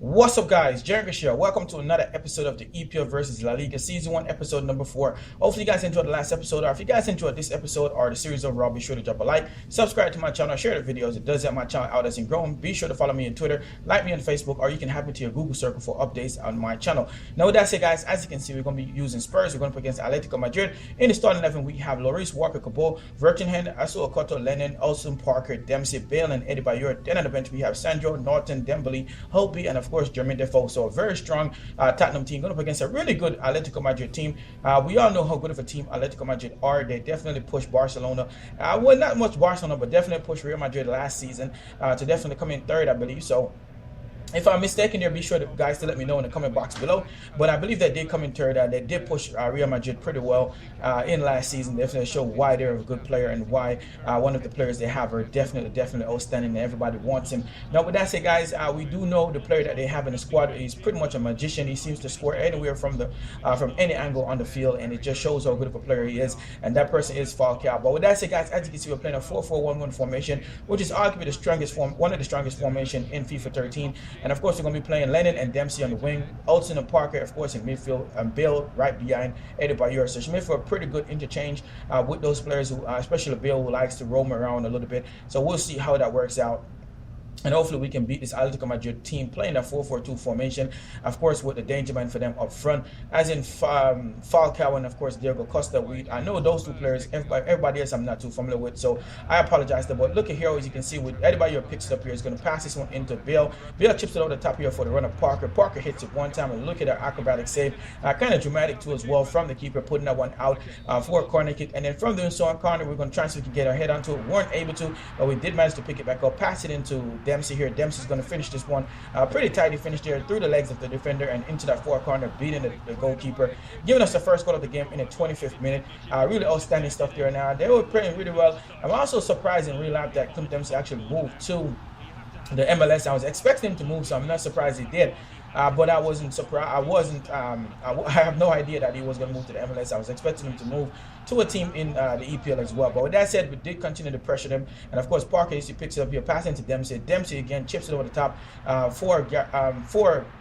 What's up, guys? Jericho here. Welcome to another episode of the EPL versus La Liga Season 1, episode number 4. Hopefully, you guys enjoyed the last episode, or if you guys enjoyed this episode or the series overall, be sure to drop a like, subscribe to my channel, share the videos. It does help my channel out as it's growing. Be sure to follow me on Twitter, like me on Facebook, or you can have me to your Google circle for updates on my channel. Now, with that said, guys, as you can see, we're going to be using Spurs. We're going to play against Atletico Madrid. In the starting 11, we have Lloris, Walker, Cabot, Vertonghen, Asu Okoto, Lennon, Olsen, Parker, Dempsey, Bale, and Eddie Bayor. Then on the bench, we have Sandro, Norton, Dembele, Holtby, and of course, Jermaine Defoe. So a very strong Tottenham team going up against a really good Atletico Madrid team. We all know how good of a team Atletico Madrid are. They definitely pushed Barcelona. Well, not much Barcelona, but definitely pushed Real Madrid last season to definitely come in third, I believe. So if I'm mistaken there, be sure to guys to let me know in the comment box below. But I believe that they come in third. They did push Real Madrid pretty well in last season. Definitely show why they're a good player and why one of the players they have are definitely outstanding and everybody wants him. Now, with that said, guys, we do know the player that they have in the squad is pretty much a magician. He seems to score anywhere from any angle on the field, and it just shows how good of a player he is. And that person is Falcao. But with that said, guys, as you can see, we're playing a 4-4-1-1 formation, which is arguably the strongest one of the strongest formation in FIFA 13. And of course, we're going to be playing Lennon and Dempsey on the wing, Olsen and Parker, of course, in midfield, and Bale right behind Eddie Bayor. So she made for a pretty good interchange with those players, who, especially Bale, who likes to roam around a little bit. So we'll see how that works out. And hopefully we can beat this Atletico Madrid team playing a 4-4-2 formation, of course, with the danger man for them up front, as in Falcao and, of course, Diego Costa. I know those two players. Everybody else I'm not too familiar with, so I apologize there. But look at here, as you can see, with everybody who picks it up here is going to pass this one into Bale. Bale chips it over the top here for the run of Parker. Parker hits it one time, and look at that acrobatic save. Kind of dramatic too as well from the keeper, putting that one out for a corner kick. And then from the inside corner, we're going to try so we can get our head onto it. Weren't able to, but we did manage to pick it back up, pass it into Dempsey here. Dempsey's going to finish this one pretty tightly, finish there through the legs of the defender and into that far corner, beating the goalkeeper, giving us the first goal of the game in the 25th minute. Really outstanding stuff there. Now they were playing really well. I'm also surprised in real life that Clint Dempsey actually moved to the MLS. I was expecting him to move, so I'm not surprised he did. But I wasn't surprised. I have no idea that he was going to move to the MLS. I was expecting him to move to a team in the EPL as well. But with that said, we did continue to pressure them. And of course, Parker, he picks it up here, passing to Dempsey. Dempsey again chips it over the top for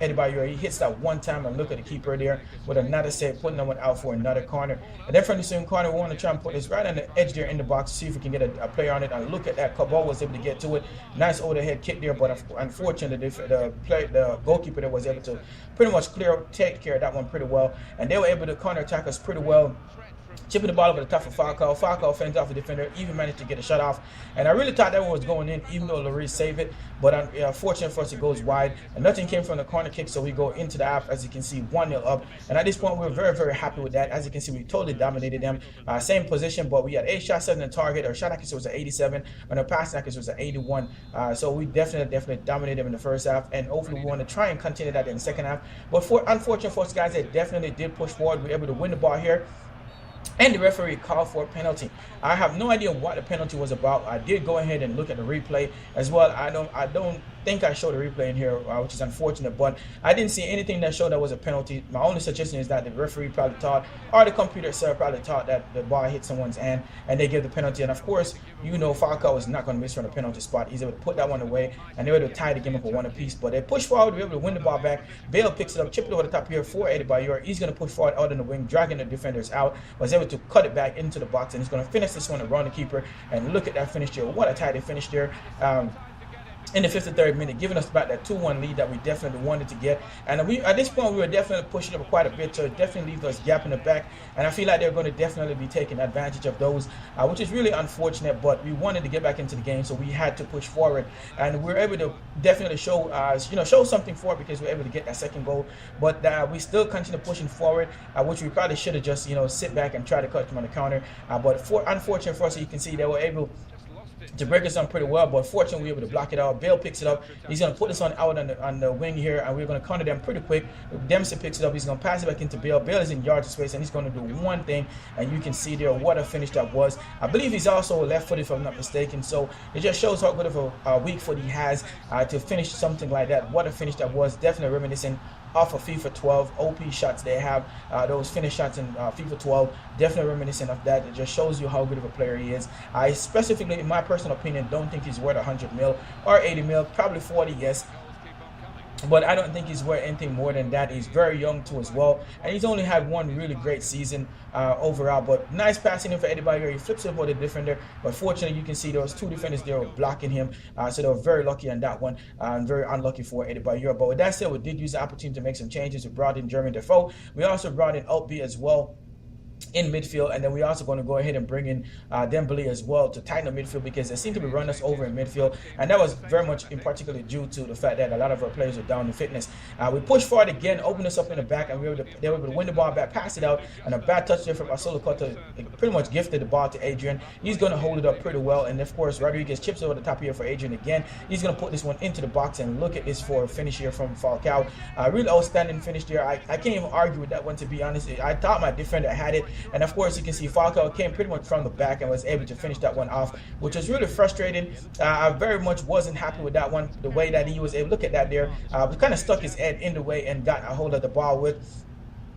Eddie Bayor. He hits that one time, and look at the keeper there with another save, putting that one out for another corner. And then from the same corner, we want to try and put this right on the edge there in the box to see if we can get a player on it. And look at that. Cabal was able to get to it. Nice overhead kick there, but unfortunately, the goalkeeper there was able to pretty much take care of that one pretty well, and they were able to counter attack us pretty well, chipping the ball over the top of Falcao. Falcao fends off the defender, even managed to get a shot off. And I really thought that one was going in, even though Lloris saved it. But unfortunately for us, it goes wide. And nothing came from the corner kick, so we go into the half, as you can see, 1-0 up. And at this point, we're very, very happy with that. As you can see, we totally dominated them. Same position, but we had 8 shots, 7 in target. Our shot accuracy was at 87, and our pass accuracy was at 81. So we definitely dominated them in the first half. And hopefully we want to try and continue that in the second half. But unfortunately for us, guys, they definitely did push forward. We were able to win the ball here, and the referee called for a penalty. I have no idea what the penalty was about. I did go ahead and look at the replay as well. I don't think I showed the replay in here, which is unfortunate, but I didn't see anything that showed that was a penalty. My only suggestion is that the referee probably thought, or the computer itself probably thought, that the ball hit someone's hand and they give the penalty. And of course, you know, Falcao is not going to miss from the penalty spot. He's able to put that one away, and they were able to tie the game up for one apiece. But they push forward, we were able to win the ball back. Bale picks it up, chip it over the top here for Eddie Bayor. He's going to push forward out in the wing, dragging the defenders out, was able to cut it back into the box, and he's going to finish this one around the keeper. And look at that finish there. What a tight finish there. In the 53rd minute, giving us back that 2-1 lead that we definitely wanted to get. And at this point, we were definitely pushing up quite a bit, so it definitely leaves us gap in the back. And I feel like they're going to definitely be taking advantage of those, which is really unfortunate. But we wanted to get back into the game, so we had to push forward. And we were able to definitely show something for it, because we were able to get that second goal. But we still continue pushing forward, which we probably should have just sit back and try to cut them on the counter. But unfortunate for us, you can see they were able to break us on pretty well, but fortunately we were able to block it out. Bale picks it up. He's going to put this one out on the wing here, and we're going to counter them pretty quick. Dempsey picks it up. He's going to pass it back into Bale. Bale is in yards of space, and he's going to do one thing, and you can see there what a finish that was. I believe he's also left-footed, if I'm not mistaken, so it just shows how good of a weak foot he has to finish something like that. What a finish that was. Definitely reminiscent off of FIFA 12 OP shots they have, those finish shots in FIFA 12, definitely reminiscent of that. It just shows you how good of a player he is. I specifically, in my personal opinion, don't think he's worth 100 mil or 80 mil, probably 40, yes. but I don't think he's worth anything more than that. He's very young too as well, and he's only had one really great season overall. But nice passing in for Eddie Bayer. He flips it for the defender, but fortunately you can see there was two defenders there blocking him, so they were very lucky on that one, and very unlucky for Eddie Bayer. But with that said, we did use the opportunity to make some changes. We brought in Jeremy Defoe. We also brought in Altby as well in midfield, and then we're also going to go ahead and bring in Dembele as well to tighten the midfield, because they seem to be running us over in midfield, and that was very much in particular due to the fact that a lot of our players are down in fitness. We pushed forward again, opened us up in the back, and they were able to win the ball back, pass it out, and a bad touch there from Asolo Kota pretty much gifted the ball to Adrian. He's going to hold it up pretty well, and of course Rodriguez chips over the top here for Adrian again. He's going to put this one into the box, and look at this for a finish here from Falcao. Really outstanding finish there. I can't even argue with that one, to be honest. I thought my defender had it, and of course you can see Falcao came pretty much from the back and was able to finish that one off, which was really frustrating. I very much wasn't happy with that one, the way that he was able to look at that there. Kind of stuck his head in the way and got a hold of the ball with,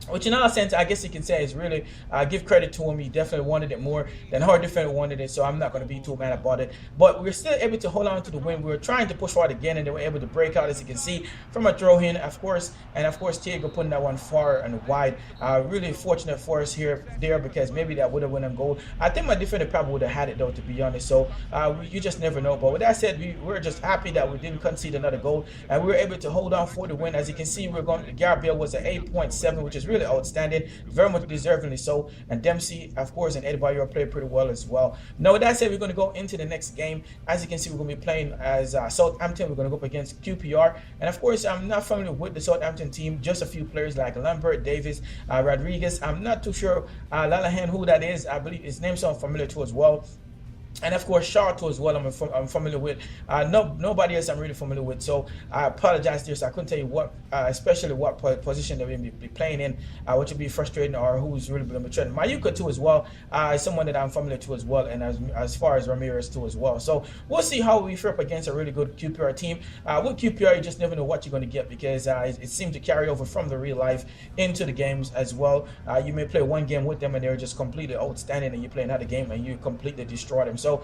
which in all sense, I guess you can say is really give credit to him. He definitely wanted it more than our defender wanted it, so I'm not going to be too mad about it. But we're still able to hold on to the win. We were trying to push forward again, and they were able to break out, as you can see, from a throw-in, of course, and of course Thiago putting that one far and wide. Really fortunate for us there, because maybe that would have won a goal. I think my defender probably would have had it, though, to be honest. So you just never know. But with that said, we're just happy that we didn't concede another goal, and we were able to hold on for the win. As you can see, Gabriel was at 8.7, which is really outstanding, very much deservingly so, and Dempsey, of course, and Eddie Bayer played pretty well as well. Now with that said, we're going to go into the next game. As you can see, we're going to be playing as Southampton. We're going to go up against QPR, and of course I'm not familiar with the Southampton team, just a few players like Lambert, Davis, Rodriguez. I'm not too sure Lalahan who that is. I believe his name sounds familiar too as well. And of course, Shaw too as well. I'm familiar with. Nobody else I'm really familiar with. So I apologize there. So I couldn't tell you what, especially what position they will be playing in, which would be frustrating, or who's really been betraying. Mayuka too as well. Is someone that I'm familiar to as well, and as far as Ramirez too as well. So we'll see how we fare up against a really good QPR team. With QPR, you just never know what you're going to get, because it seems to carry over from the real life into the games as well. You may play one game with them and they're just completely outstanding, and you play another game and you completely destroy them. So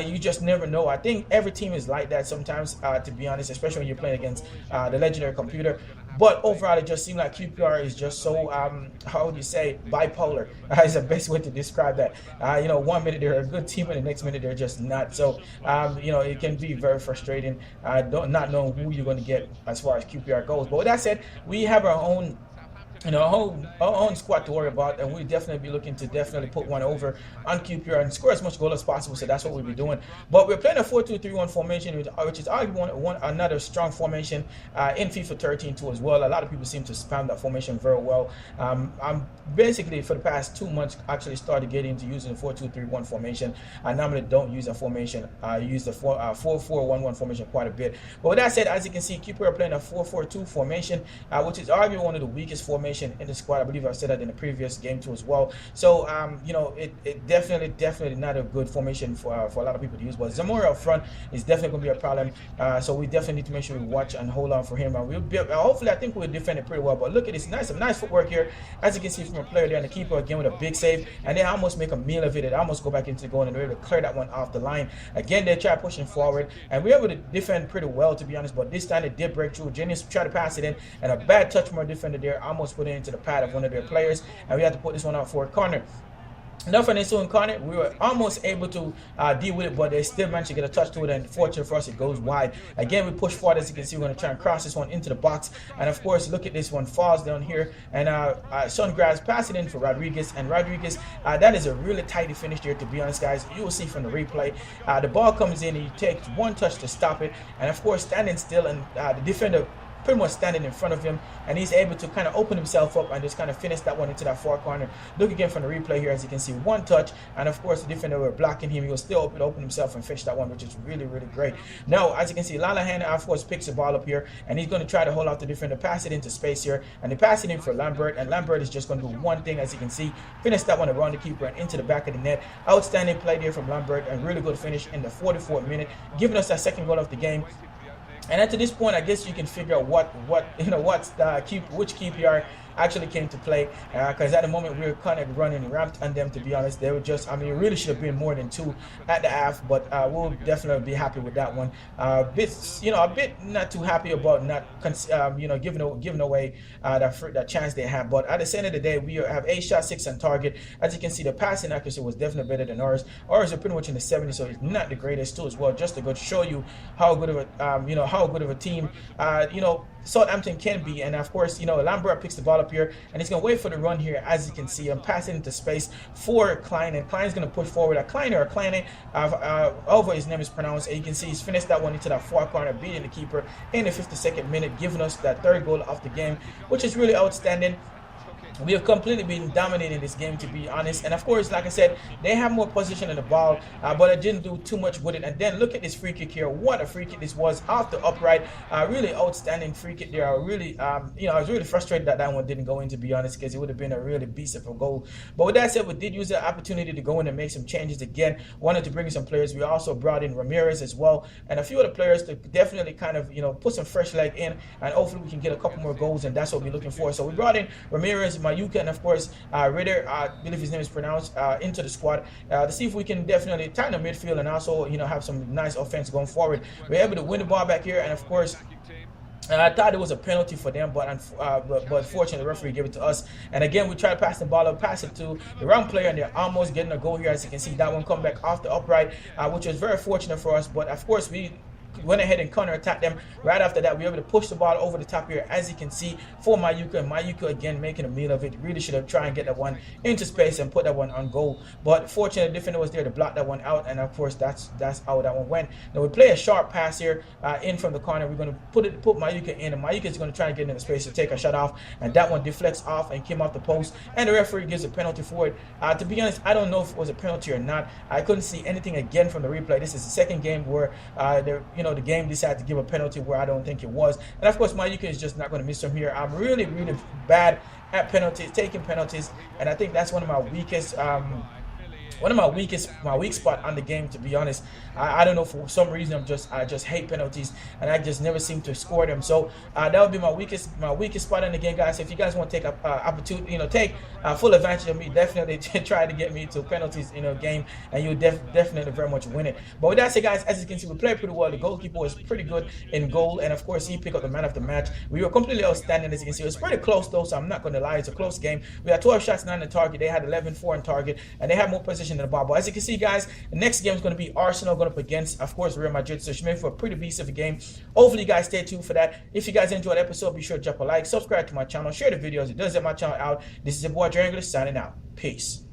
you just never know. I think every team is like that sometimes, to be honest, especially when you're playing against the legendary computer. But overall, it just seems like QPR is just so, how would you say, bipolar is the best way to describe that. 1 minute they're a good team, and the next minute they're just not. So, it can be very frustrating, not knowing who you're going to get as far as QPR goes. But with that said, we have our own our own squad to worry about, and we'll definitely be looking to put one over on QPR and score as much goal as possible. So that's what we'll be doing. But we're playing a 4-2-3-1 formation, which is arguably another strong formation in FIFA 13 too as well. A lot of people seem to spam that formation very well. I'm basically, for the past 2 months, actually started getting into using the 4-2-3-1 formation. I normally don't use that formation. I use the 4-4-1-1 formation quite a bit. But with that said, as you can see, QPR are playing a 4-4-2 formation, which is arguably one of the weakest formations in the squad. I believe I said that in the previous game too as well. So it definitely not a good formation for a lot of people to use. But Zamora up front is definitely going to be a problem. So we definitely need to make sure we watch and hold on for him. And hopefully, I think we'll defend it pretty well. But look at this, some nice footwork here, as you can see from a player there, and the keeper again with a big save, and they almost make a meal of it. They almost go back into the goal, and they're able to clear that one off the line. Again, they try pushing forward, and we're able to defend pretty well, to be honest. But this time they did break through. Jennings tried to pass it in, and a bad touch from our defender there almost put it into the pad of one of their players, and we had to put this one out for a corner. Nothing is so incarnate. We were almost able to deal with it, but they still managed to get a touch to it, and fortunately for us, it goes wide. Again, we push forward. As you can see, we're going to try and cross this one into the box, and of course, look at this one, falls down here, and Sungrass pass it in for Rodriguez, and Rodriguez, that is a really tidy finish there, to be honest, guys. You will see from the replay, the ball comes in, and you take one touch to stop it, and of course, standing still, and the defender pretty much standing in front of him, and he's able to kind of open himself up and just kind of finish that one into that far corner. Look again from the replay here, as you can see, one touch, and of course the defender were blocking him. He was still able to open himself and finish that one, which is really, really great. Now, as you can see, Lalahan, of course, picks the ball up here, and he's going to try to hold off the defender, pass it into space here, and they pass it in for Lambert, and Lambert is just going to do one thing, as you can see, finish that one around the keeper and into the back of the net. Outstanding play there from Lambert, and really good finish in the 44th minute, giving us that second goal of the game. And at this point, I guess you can figure out which QPR actually came to play, because at the moment we were kind of running ramped on them, to be honest. They were just, I mean, it really should have been more than 2 at the half, but we'll definitely be happy with that one. A bit not too happy about not giving away that chance they have. But at the end of the day, we have 8 shots, 6 on target. As you can see, the passing accuracy was definitely better than ours. Ours are pretty much in the 70s, so it's not the greatest too as well. Just to go show you how good of a how good of a team Southampton can be. And of course, Lambert picks the ball up here, and he's gonna wait for the run here. As you can see, I'm passing into space for Klein, and Klein's gonna push forward. Klein, however his name is pronounced. And you can see he's finished that one into that far corner, beating the keeper in the 52nd minute, giving us that 3rd goal of the game, which is really outstanding. We have completely been dominating this game, to be honest. And of course, like I said, they have more position in the ball, but I didn't do too much with it. And then look at this free kick here. What a free kick this was off the upright. Really outstanding free kick there. I was really frustrated that one didn't go in, to be honest, because it would have been a really beast of a goal. But with that said, we did use the opportunity to go in and make some changes again. Wanted to bring in some players. We also brought in Ramirez as well, and a few other players to definitely kind of put some fresh leg in, and hopefully we can get a couple more goals, and that's what we're looking for. So we brought in Ramirez, Mayuka, and of course Ritter, I believe his name is pronounced, into the squad to see if we can definitely tighten the midfield and also have some nice offense going forward. We're able to win the ball back here, and of course I thought it was a penalty for them, but fortunately the referee gave it to us. And again, we try to pass the ball up, pass it to the wrong player, and they're almost getting a goal here. As you can see, that one come back off the upright, which was very fortunate for us. But of course, we went ahead and counter-attacked them. Right after that, we were able to push the ball over the top here, as you can see, for Mayuka. And Mayuka again making a meal of it. Really should have tried and get that one into space and put that one on goal. But fortunately, the defender was there to block that one out, and of course that's how that one went. Now we play a sharp pass here in from the corner. We're going to put Mayuka in, and Mayuka is going to try and get into space to take a shot off, and that one deflects off and came off the post, and the referee gives a penalty for it. To be honest, I don't know if it was a penalty or not. I couldn't see anything again from the replay. This is the second game where the game decided to give a penalty where I don't think it was. And of course, Mayuka is just not going to miss from here. I'm really bad at penalties, taking penalties, and I think that's one of my weakest my weak spot on the game, to be honest. I don't know, for some reason I just hate penalties, and I just never seem to score them. So that would be my weakest spot in the game, guys. If you guys want to take opportunity, take full advantage of me, definitely try to get me to penalties in a game, and you'll definitely very much win it. But with that said, guys, as you can see, we played pretty well. The goalkeeper was pretty good in goal, and of course he picked up the man of the match. We were completely outstanding, as you can see. It was pretty close though, so I'm not going to lie, it's a close game. We had 12 shots, 9 on target. They had 11-4 on target, and they had more position in the ball. But as you can see, guys, the next game is going to be Arsenal going up against, of course, Real Madrid. So it's made for a pretty beast of a game. Hopefully, you guys stay tuned for that. If you guys enjoyed the episode, be sure to drop a like, subscribe to my channel, share the videos. It does help my channel out. This is your boy, Dre English, signing out. Peace.